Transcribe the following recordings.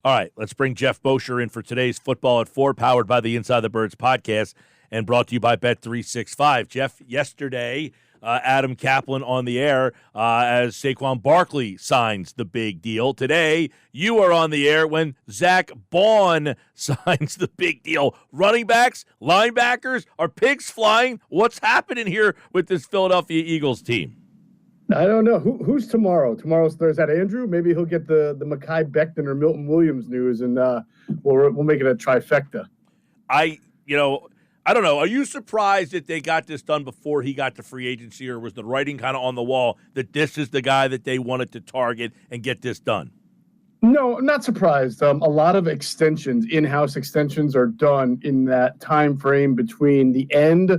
All right, let's bring Geoff Mosher in for today's Football at 4, powered by the Inside the Birds podcast and brought to you by Bet365. Geoff, yesterday, Adam Kaplan on the air as Saquon Barkley signs the big deal. Today, you are on the air when Zack Baun signs the big deal. Running backs, linebackers, are pigs flying? What's happening here with this Philadelphia Eagles team? I don't know. Who's tomorrow? Tomorrow's Thursday. Andrew? Maybe he'll get the Mekhi Becton or Milton Williams news, and we'll make it a trifecta. I don't know. Are you surprised that they got this done before he got to free agency, or was the writing kind of on the wall that this is the guy that they wanted to target and get this done? No, I'm not surprised. A lot of extensions, in-house extensions, are done in that time frame between the end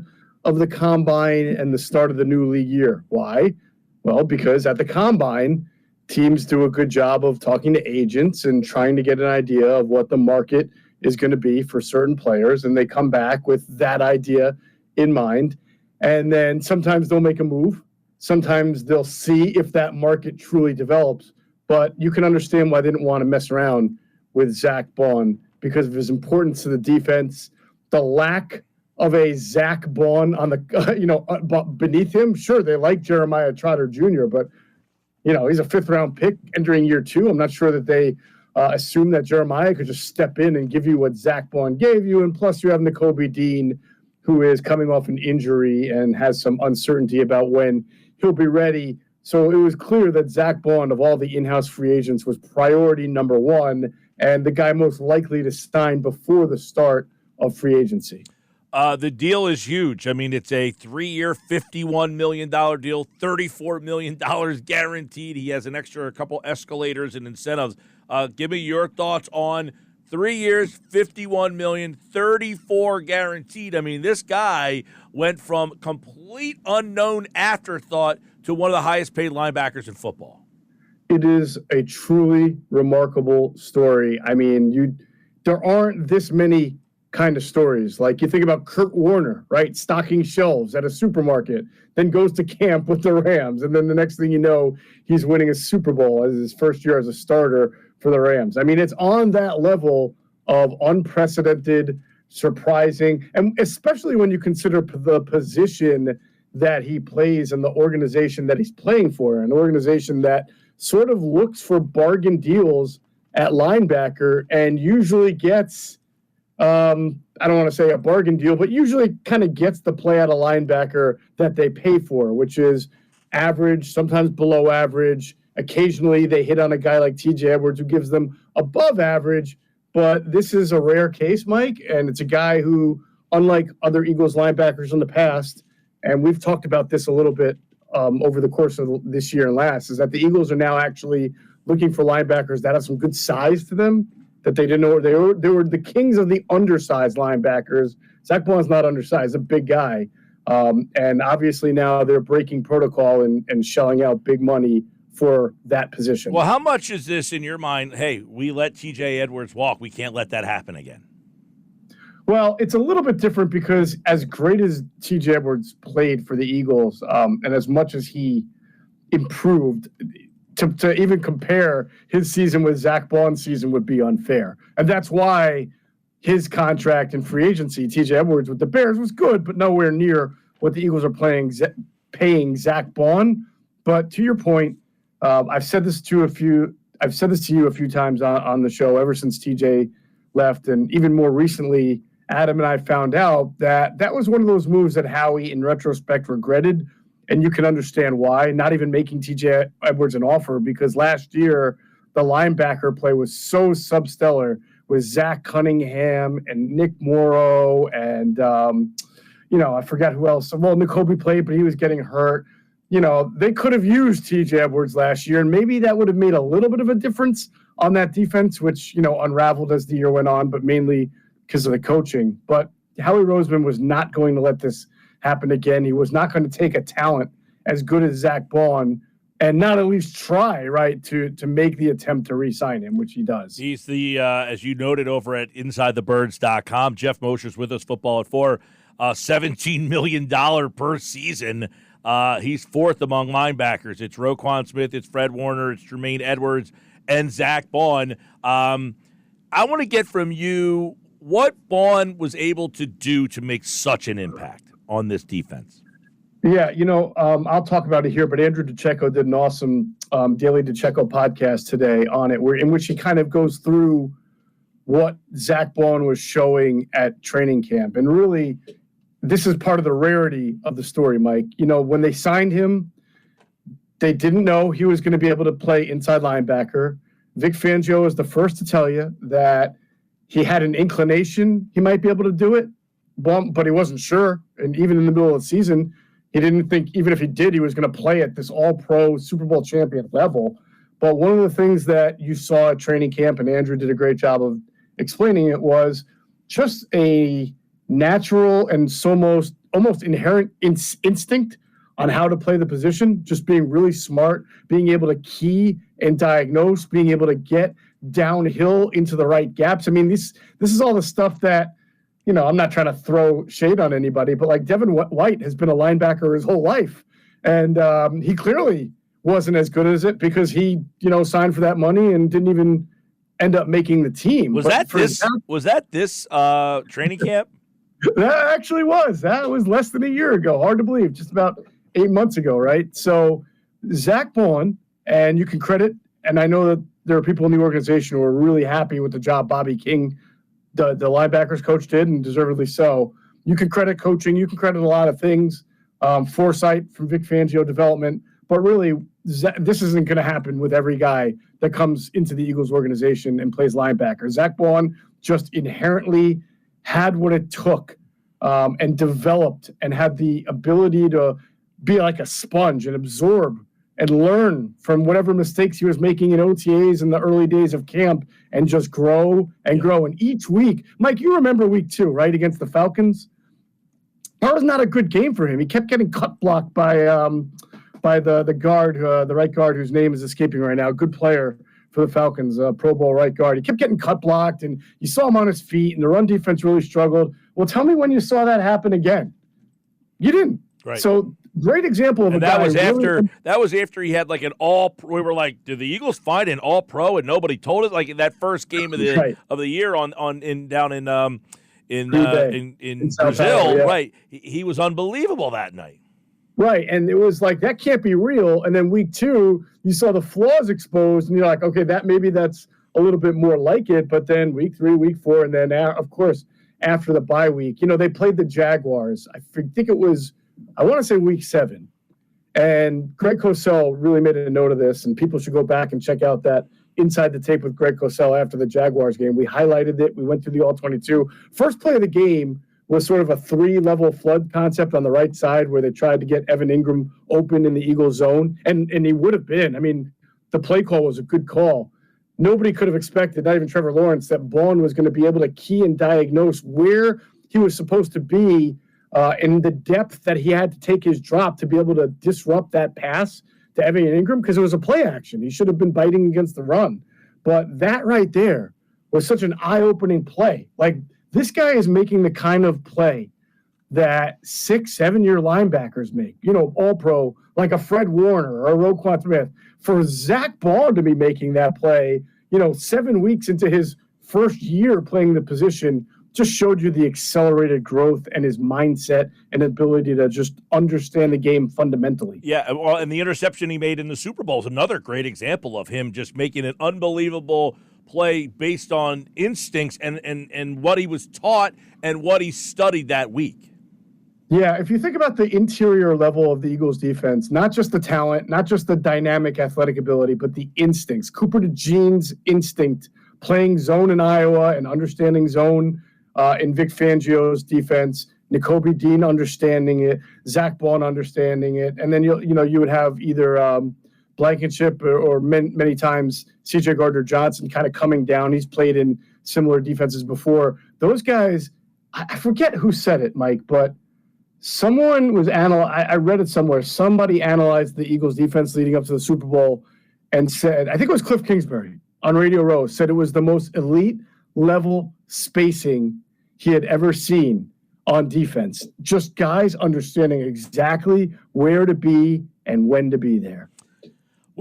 of the combine and the start of the new league year. Why? Well, because at the combine, teams do a good job of talking to agents and trying to get an idea of what the market is going to be for certain players, and they come back with that idea in mind. And then sometimes they'll make a move. Sometimes they'll see if that market truly develops. But you can understand why they didn't want to mess around with Zack Baun because of his importance to the defense, the lack of a Zack Baun on the, beneath him. Sure, they like Jeremiah Trotter Jr., but, he's a fifth-round pick entering year 2. I'm not sure that they assume that Jeremiah could just step in and give you what Zack Baun gave you. And plus, you have Nakobe Dean, who is coming off an injury and has some uncertainty about when he'll be ready. So it was clear that Zack Baun, of all the in-house free agents, was priority number 1 and the guy most likely to sign before the start of free agency. The deal is huge. I mean, it's a 3-year, $51 million deal, $34 million guaranteed. He has an extra couple escalators and incentives. Give me your thoughts on 3 years, $51 million, $34 guaranteed. I mean, this guy went from complete unknown afterthought to one of the highest paid linebackers in football. It is a truly remarkable story. I mean, there aren't this many kind of stories. Like you think about Kurt Warner, right? Stocking shelves at a supermarket, then goes to camp with the Rams. And then the next thing you know, he's winning a Super Bowl as his first year as a starter for the Rams. I mean, it's on that level of unprecedented, surprising, and especially when you consider the position that he plays and the organization that he's playing for, an organization that sort of looks for bargain deals at linebacker and usually gets I don't want to say a bargain deal, but usually kind of gets the play out of linebacker that they pay for, which is average, sometimes below average. Occasionally they hit on a guy like TJ Edwards who gives them above average, but this is a rare case, Mike, and it's a guy who, unlike other Eagles linebackers in the past, and we've talked about this a little bit over the course of this year and last, is that the Eagles are now actually looking for linebackers that have some good size to them, that they didn't know they were the kings of the undersized linebackers. Zack Baun's not undersized, a big guy. And obviously now they're breaking protocol and shelling out big money for that position. Well, how much is this in your mind? Hey, we let TJ Edwards walk. We can't let that happen again. Well, it's a little bit different because as great as TJ Edwards played for the Eagles, and as much as he improved, to even compare his season with Zack Baun's season would be unfair. And that's why his contract and free agency, TJ Edwards with the Bears, was good, but nowhere near what the Eagles are paying Zack Baun. But to your point, I've said this to you a few times on the show ever since TJ left, and even more recently, Adam and I found out that was one of those moves that Howie, in retrospect, regretted. And you can understand why, not even making TJ Edwards an offer, because last year the linebacker play was so substellar with Zach Cunningham and Nick Morrow and, I forgot who else. Well, Nakobe played, but he was getting hurt. They could have used TJ Edwards last year, and maybe that would have made a little bit of a difference on that defense, which, unraveled as the year went on, but mainly because of the coaching. But Howie Roseman was not going to let this happen again. He was not going to take a talent as good as Zack Baun and not at least try, right, to make the attempt to re-sign him, which he does. He's the, as you noted over at InsideTheBirds.com, Geoff Mosher's with us, Football at 4, $17 million per season. He's fourth among linebackers. It's Roquan Smith, it's Fred Warner, it's Jermaine Edwards, and Zack Baun. I want to get from you what Baun was able to do to make such an impact on this defense. Yeah, I'll talk about it here, but Andrew DeCecco did an awesome Daily DeCecco podcast today on it, in which he kind of goes through what Zack Baun was showing at training camp. And really, this is part of the rarity of the story, Mike. When they signed him, they didn't know he was going to be able to play inside linebacker. VicFangio is the first to tell you that he had an inclination he might be able to do it, but he wasn't sure. And even in the middle of the season, he didn't think, even if he did, he was going to play at this all-pro Super Bowl champion level. But one of the things that you saw at training camp, and Andrew did a great job of explaining it, was just a natural and almost inherent instinct on how to play the position, just being really smart, being able to key and diagnose, being able to get downhill into the right gaps. I mean, this is all the stuff that, I'm not trying to throw shade on anybody, but like Devin White has been a linebacker his whole life. And he clearly wasn't as good as it because he, signed for that money and didn't even end up making the team. Was that this training camp? That actually was. That was less than a year ago. Hard to believe. Just about 8 months ago, right? So Zack Baun, and you can credit, and I know that there are people in the organization who are really happy with the job Bobby King, the linebackers coach, did, and deservedly so. You can credit coaching. You can credit a lot of things, foresight from VicFangio development. But really, this isn't going to happen with every guy that comes into the Eagles organization and plays linebacker. Zack Baun just inherently had what it took and developed and had the ability to be like a sponge and absorb and learn from whatever mistakes he was making in OTAs in the early days of camp and just grow and grow. And each week, Mike, you remember week 2, right, against the Falcons? That was not a good game for him. He kept getting cut blocked by the guard, the right guard whose name is escaping right now. Good player for the Falcons, Pro Bowl right guard. He kept getting cut blocked, and you saw him on his feet, and the run defense really struggled. Well, tell me when you saw that happen again. You didn't. Right. So great example of and that was after he had like an all. We were like, did the Eagles find an all pro and nobody told us? Like in that first game of the year in Brazil, yeah. Right? He was unbelievable that night. Right, and it was like that can't be real. And then week 2, you saw the flaws exposed, and you're like, okay, that's a little bit more like it. But then week 3, week 4, and then of course after the bye week, they played the Jaguars. I think it was. I want to say week 7, and Greg Cosell really made a note of this, and people should go back and check out that Inside the Tape with Greg Cosell after the Jaguars game. We highlighted it. We went through the all-22. First play of the game was sort of a 3-level flood concept on the right side where they tried to get Evan Ingram open in the Eagles zone, and he would have been. I mean, the play call was a good call. Nobody could have expected, not even Trevor Lawrence, that Baun was going to be able to key and diagnose where he was supposed to be in the depth that he had to take his drop to be able to disrupt that pass to Evan Ingram, because it was a play action. He should have been biting against the run. But that right there was such an eye-opening play. Like, this guy is making the kind of play that 6-7-year linebackers make, all pro, like a Fred Warner or a Roquan Smith. For Zack Baun to be making that play, 7 weeks into his first year playing the position, just showed you the accelerated growth and his mindset and ability to just understand the game fundamentally. Yeah, well, and the interception he made in the Super Bowl is another great example of him just making an unbelievable play based on instincts and what he was taught and what he studied that week. Yeah, if you think about the interior level of the Eagles defense, not just the talent, not just the dynamic athletic ability, but the instincts. Cooper DeJean's instinct, playing zone in Iowa and understanding zone in Vic Fangio's defense, Nakobe Dean understanding it, Zack Baun understanding it, and then you would have either Blankenship or many times C.J. Gardner-Johnson kind of coming down. He's played in similar defenses before. Those guys, I forget who said it, Mike, but someone was I read it somewhere. Somebody analyzed the Eagles defense leading up to the Super Bowl and said, I think it was Cliff Kingsbury on Radio Row, said it was the most elite level spacing he had ever seen on defense. Just guys understanding exactly where to be and when to be there.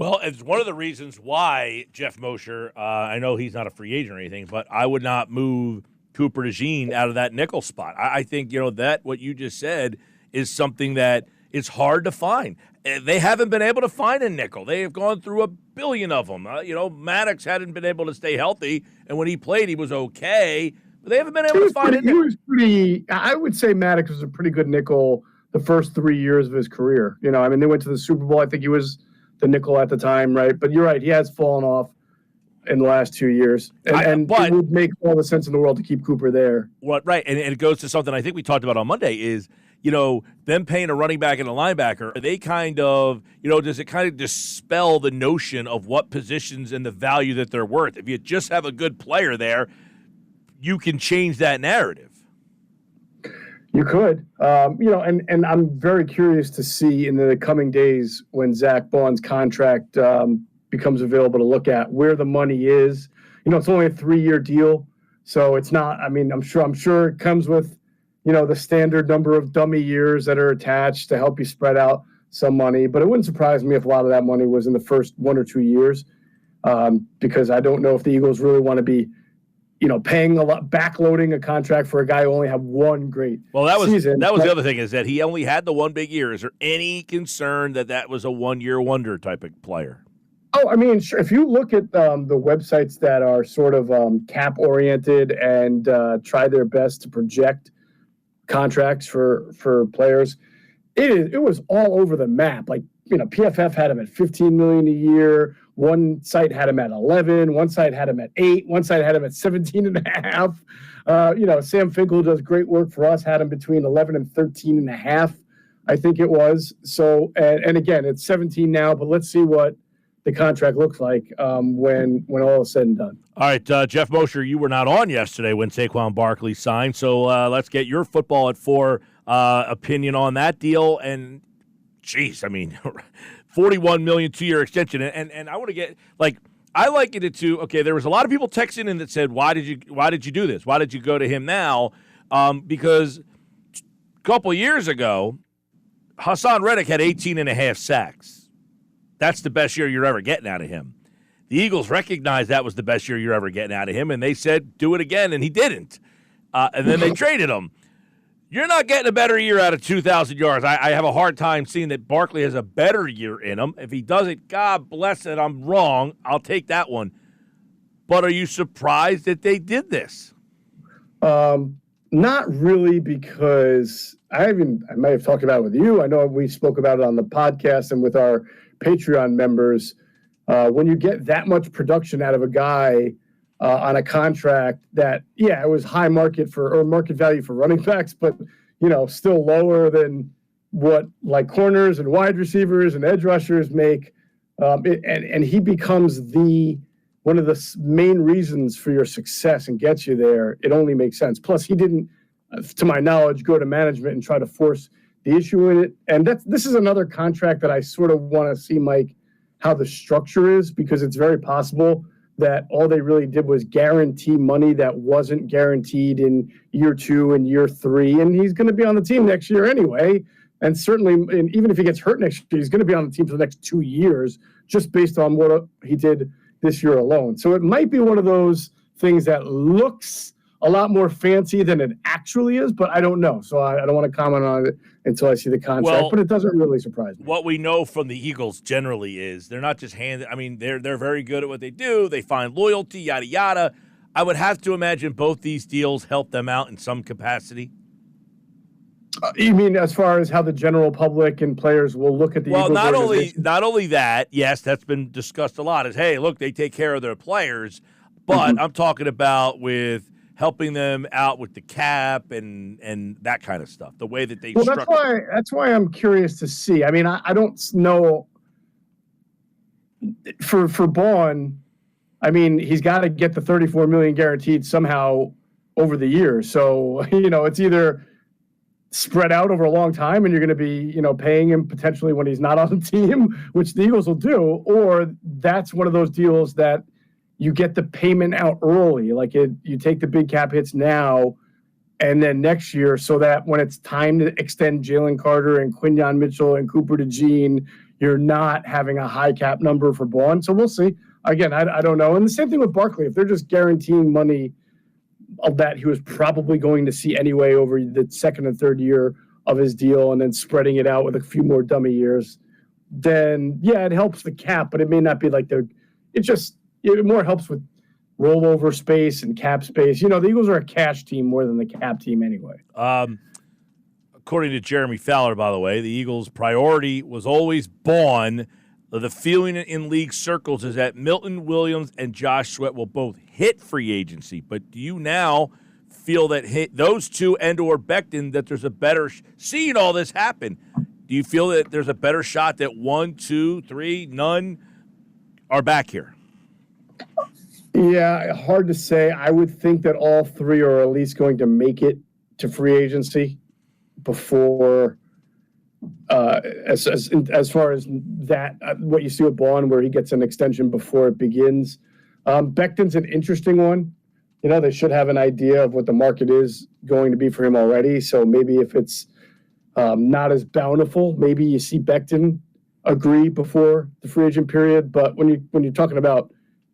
Well, it's one of the reasons why Geoff Mosher, I know he's not a free agent or anything, but I would not move Cooper DeJean out of that nickel spot. I think, that what you just said is something that is hard to find. They haven't been able to find a nickel. They have gone through a billion of them. Maddox hadn't been able to stay healthy, and when he played, he was okay, but they haven't been able to find a nickel. I would say Maddox was a pretty good nickel the first 3 years of his career. They went to the Super Bowl. I think he was the nickel at the time, right? But you're right, he has fallen off in the last 2 years. And it would make all the sense in the world to keep Cooper there. Right, and it goes to something I think we talked about on Monday is, them paying a running back and a linebacker, they kind of, does it kind of dispel the notion of what positions and the value that they're worth? If you just have a good player there, you can change that narrative. You could, and I'm very curious to see in the coming days when Zack Baun's contract becomes available to look at where the money is. It's only a 3-year deal, so it's not. I'm sure it comes with, the standard number of dummy years that are attached to help you spread out some money. But it wouldn't surprise me if a lot of that money was in the first 1 or 2 years, because I don't know if the Eagles really want to be, paying a lot, backloading a contract for a guy who only had one great season. That was the other thing, is that he only had the one big year. Is there any concern that was a 1-year wonder type of player? Oh, sure. If you look at the websites that are sort of cap oriented and try their best to project contracts for players, it was all over the map. Like, PFF had him at $15 million a year. One site had him at 11. One site had him at 8. One site had him at 17.5. Sam Finkel does great work for us. Had him between 11 and 13.5, I think it was. So, and again, it's 17 now. But let's see what the contract looks like when all is said and done. All right, Geoff Mosher, you were not on yesterday when Saquon Barkley signed. So let's get your football at 4 opinion on that deal. And, geez, $41 million 2-year extension, and I want to get I liken it to, okay, there was a lot of people texting in that said, why did you do this? Why did you go to him now? Because a couple years ago, Hassan Reddick had 18.5 sacks. That's the best year you're ever getting out of him. The Eagles recognized that was the best year you're ever getting out of him, and they said, do it again, and he didn't. And then they traded him. You're not getting a better year out of 2,000 yards. I have a hard time seeing that Barkley has a better year in him. If he does it, God bless it, I'm wrong. I'll take that one. But are you surprised that they did this? Not really, because I might have talked about it with you. I know we spoke about it on the podcast and with our Patreon members. When you get that much production out of a guy on a contract that, it was high market value for running backs, but, still lower than what corners and wide receivers and edge rushers make. And he becomes one of the main reasons for your success and gets you there. It only makes sense. Plus, he didn't, to my knowledge, go to management and try to force the issue in it. And this is another contract that I sort of want to see, Mike, how the structure is, because it's very possible that all they really did was guarantee money that wasn't guaranteed in year 2 and year 3. And he's going to be on the team next year anyway. And certainly, even if he gets hurt next year, he's going to be on the team for the next 2 years, just based on what he did this year alone. So it might be one of those things that looks a lot more fancy than it actually is, but I don't know. So I don't want to comment on it until I see the contract, but it doesn't really surprise me. What we know from the Eagles generally is they're not just they're very good at what they do. They find loyalty, yada, yada. I would have to imagine both these deals help them out in some capacity. You mean as far as how the general public and players will look at the Eagles? Well, not only that, yes, that's been discussed a lot, is, hey, look, they take care of their players, but I'm talking about with helping them out with the cap and that kind of stuff, the way that they structure. That's why I'm curious to see. I don't know. For Baun, he's got to get the $34 million guaranteed somehow over the year. So, it's either spread out over a long time and you're going to be, paying him potentially when he's not on the team, which the Eagles will do, or that's one of those deals that you get the payment out early. You take the big cap hits now and then next year, so that when it's time to extend Jalen Carter and Quinyon Mitchell and Cooper DeJean, you're not having a high cap number for Baun. So we'll see. Again, I don't know. And the same thing with Barkley. If they're just guaranteeing money that he was probably going to see anyway over the second and third year of his deal and then spreading it out with a few more dummy years, then, yeah, it helps the cap, but it may not be like it more helps with rollover space and cap space. The Eagles are a cash team more than the cap team anyway. According to Jeremy Fowler, by the way, the Eagles' priority was always Baun. The feeling in league circles is that Milton Williams and Josh Sweat will both hit free agency. But do you now feel that those two and or Becton, that there's a better seeing all this happen? Do you feel that there's a better shot that 1, 2, 3, none are back here? Yeah, hard to say. I would think that all three are at least going to make it to free agency before, as far as that, what you see with Baun, where he gets an extension before it begins. Becton's an interesting one. They should have an idea of what the market is going to be for him already. So maybe if it's not as bountiful, maybe you see Becton agree before the free agent period. But when you're talking about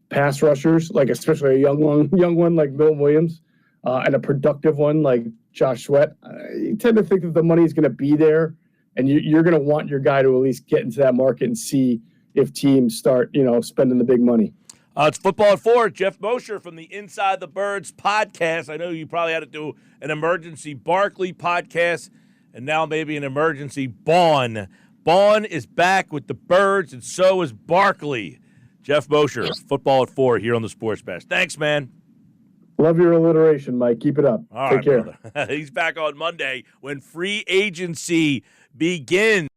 pass rushers, like especially a young one like Milton Williams, and a productive one like Josh Sweat, you tend to think that the money is going to be there, and you're going to want your guy to at least get into that market and see if teams start, spending the big money. It's Football at 4. Geoff Mosher from the Inside the Birds podcast. I know you probably had to do an emergency Barkley podcast, and now maybe an emergency Baun. Baun is back with the Birds, and so is Barkley. Geoff Mosher, Football at 4 here on the Sports Bash. Thanks, man. Love your alliteration, Mike. Keep it up. All Take right, care. He's back on Monday when free agency begins.